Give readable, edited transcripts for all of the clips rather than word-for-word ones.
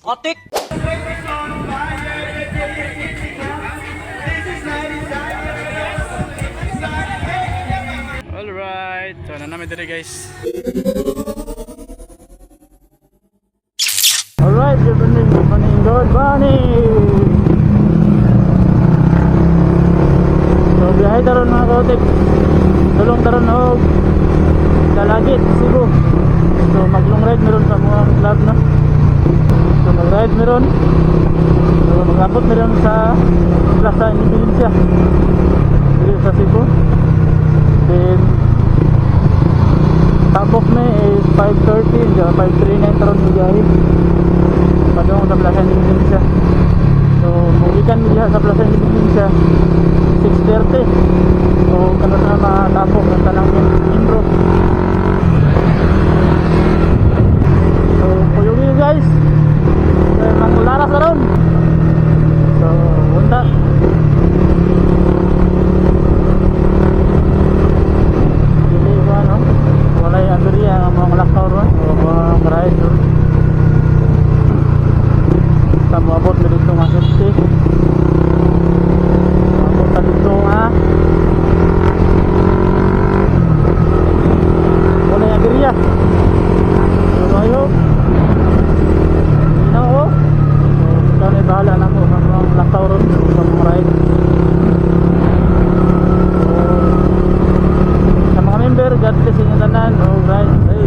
Kotik! Alright, so na namin dito guys. Alright, good morning, good morning, good morning. So biyahe taron mga Kotik. Tulong taron og Dalagit, Cebu. So maglong ride meron sa mga club no. So mag-ride meron. So mag-abot meron sa Plaza Independencia dito sa Cebu. Then tapos na is 5:30 hanggang 5:39 taron biyahe padung sa Plaza Independencia. So mugikan diha sa Plaza Independencia 6:30. So kana na matapok ang tanang membro. So puyugi guys. Memang laras na ron. So unta. Dili ba no? Walay aberya ang mga lakaw ron o mga ride ron. Sa moabot na dito nga safety. Moabot na dito nga walay aberya. So ayo no, so ikaw na bahala na mo sa mga lakaw ron sa mga ride. So sa mga member, God bless inyo tanan. Alright, hey.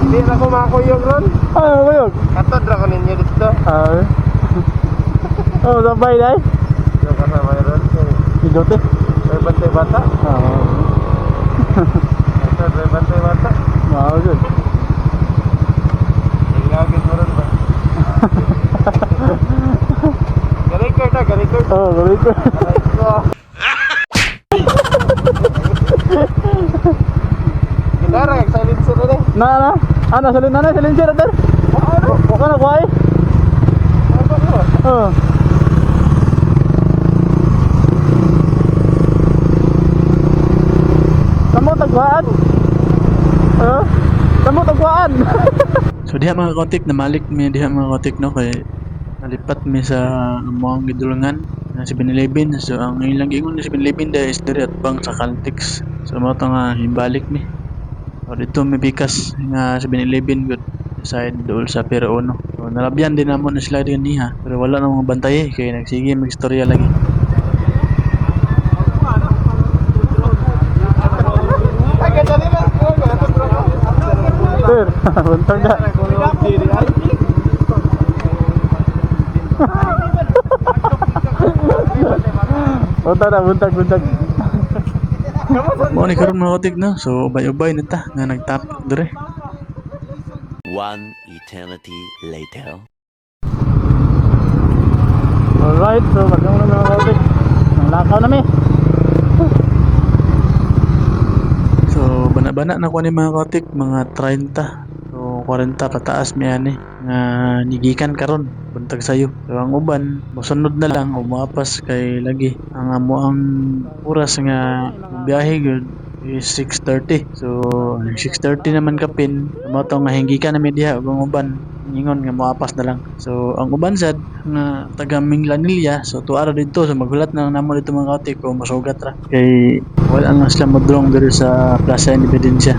Hindi na kumakuyog ron. Ano ba yun? Katod ra ko ninyo dito. Oh, sabay na eh. Yung kasama ron. Idote? May bantay bata. Katod may bantay bata. Wow, good. Ilagin mo ron ba? Galikor na, galikor. Oh, galing ko. Aray ko. Kinara, silencer na rin. Na? Ano, salin na na, salin siya natin? Huwag ka na, kuhay? Ano ba? Oo. Tamo tagwaan? Tamo tagwaan? So diha mga Kotik, namalik mi diha mga Kotik no, kay nalipat mi sa among gidulungan na 7-Eleven. So ang ilang gingon na 7-Eleven dahil is diri at bang sa Caltex. So mo to nga hibalik mi. O dito may bikas nga 7-Eleven good side dool sa Pero Uno. So nalabyan din namon na sila din niha, pero wala na mga bantay kay nagsige magstorya lagi. Sir, buntag na. Buntag. Mo ni karon mga Kotik no. So ubay-ubay na ta nga nagtapok dire. One eternity later. Alright, so bagong na mga Kotik. Nalakaw na mi. So bana-bana na ko ni mga Kotik, mga 30. So 40 pataas mi ani nga nigikan karon buntag sayo. So ang uban mosunod na lang o moapas kay lagi ang amo ang oras nga biyahe gyud is 6:30. So 6:30 naman kapin mo to nga hinggikan na mi diha ug ang uban ingon nga moapas na lang. So ang uban sad nga taga Minglanilla, so tuara dito, so maghulat na namo dito mga Kotik kung masugat ra kay wala na sila modrong diri sa Plaza Independencia.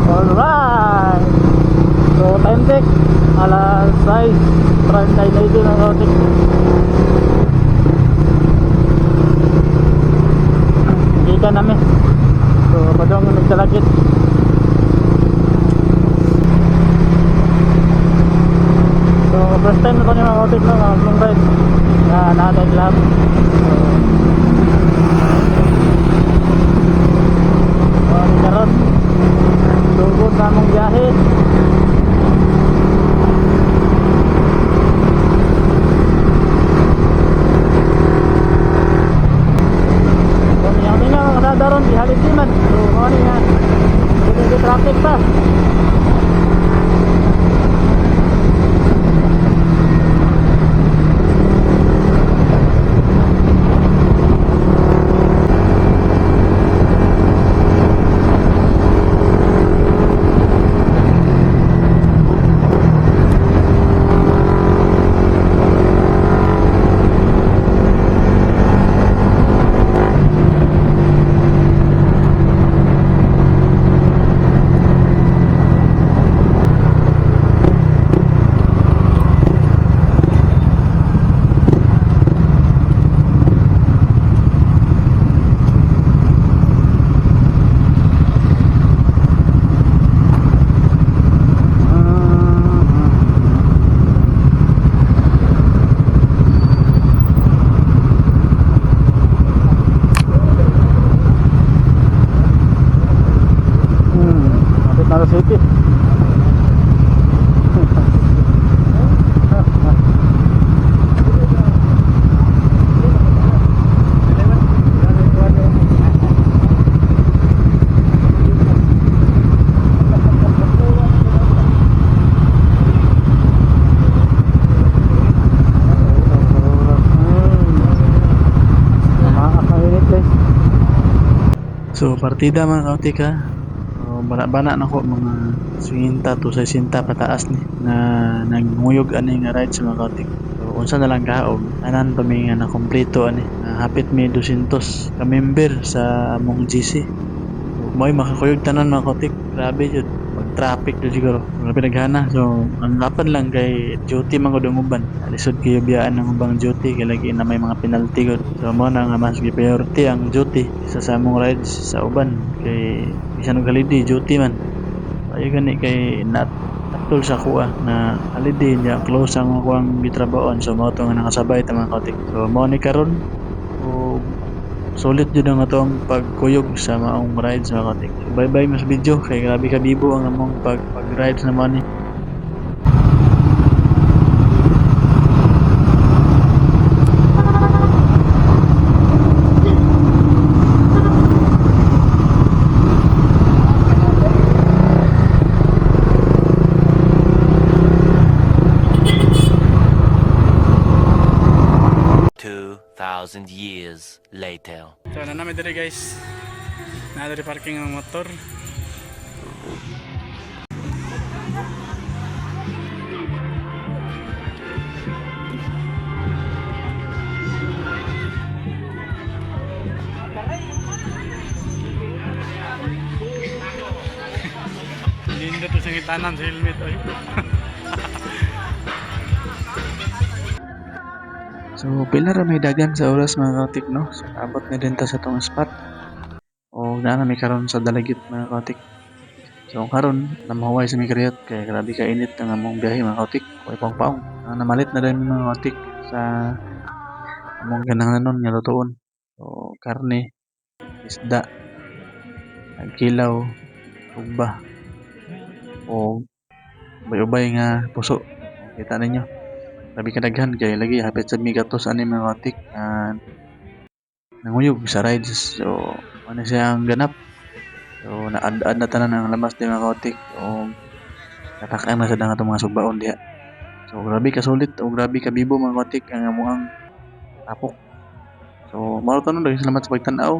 Alright, so time check alas 6:39 na ito mga Kotik. Hinggikan namin, so padong nagsalagit. So first time na ko niya mga Kotik no, long ride. nga natin lang. So karon tugod na mong biyahe. Daron di halid di man. So mo ni nga. Dili traffic pa. Nara City. So partida mga kautik ha. Bana-bana na ko mga 50 to 60 pataas ni na nagmuyog ani nga ride sa mga kautik. So unsa na lang kaog tanan pa mi nga na kompleto ani hapit mi 200 ka member sa among GC. So, mo'y makakuyog tanan mga kautik. Grabe jud pag traffic jud siguro. Grabe naghana. So ang lapan lang kay duty man gud ang uban. Alisod kayo biyaan ng ubang duty kay lagi na may mga penalty gud. So mo na nga mas priority ang duty sa among rides sa uban kay bisan og holiday duty man. Ayo gani kay natol sa kuha na holiday niya close ang kuang gitrabahoan so mao to nga nakasabay ta mga kautik. So mo ni karon o sulit jud ang atong pagkuyog sa maong rides mga kautik. So, bye bye mas video kay grabe ka bibo ang among pag-rides na mo ni. Thousand years later. So na namin diri guys. Na diri parking ang motor. Lindo to sa ngitanan sa helmet oy. So, pila ra may dagan sa oras mga kautik, no? So, abot na din ta sa tong spot. O, na may karon sa dalagit mga kautik. So, karon namahuway sa mikriyot kay grabe ka init ang among biyahe mga kautik. Kuy paong-paong. Namalit na din mga kautik sa among ganang-nanon nga lutuon. So, karne, isda, kilaw, ugba, o ubay-ubay nga puso. Kita ninyo. Grabe kadaghan kay lagi hapit sa migatos ani mga kautik nanguyog sa rides. So ano siya ang ganap. So naad-ad na tanan ang lamas di mga kautik o natak-an na sa atong mga sugbaon diha. So grabe ka sulit o grabe ka bibo mga kautik ang amuang tapok. So mao tanon daghan salamat sa pagtan-aw.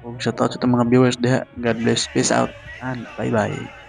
Og shout out sa mga viewers diha. God bless. Peace out and bye bye.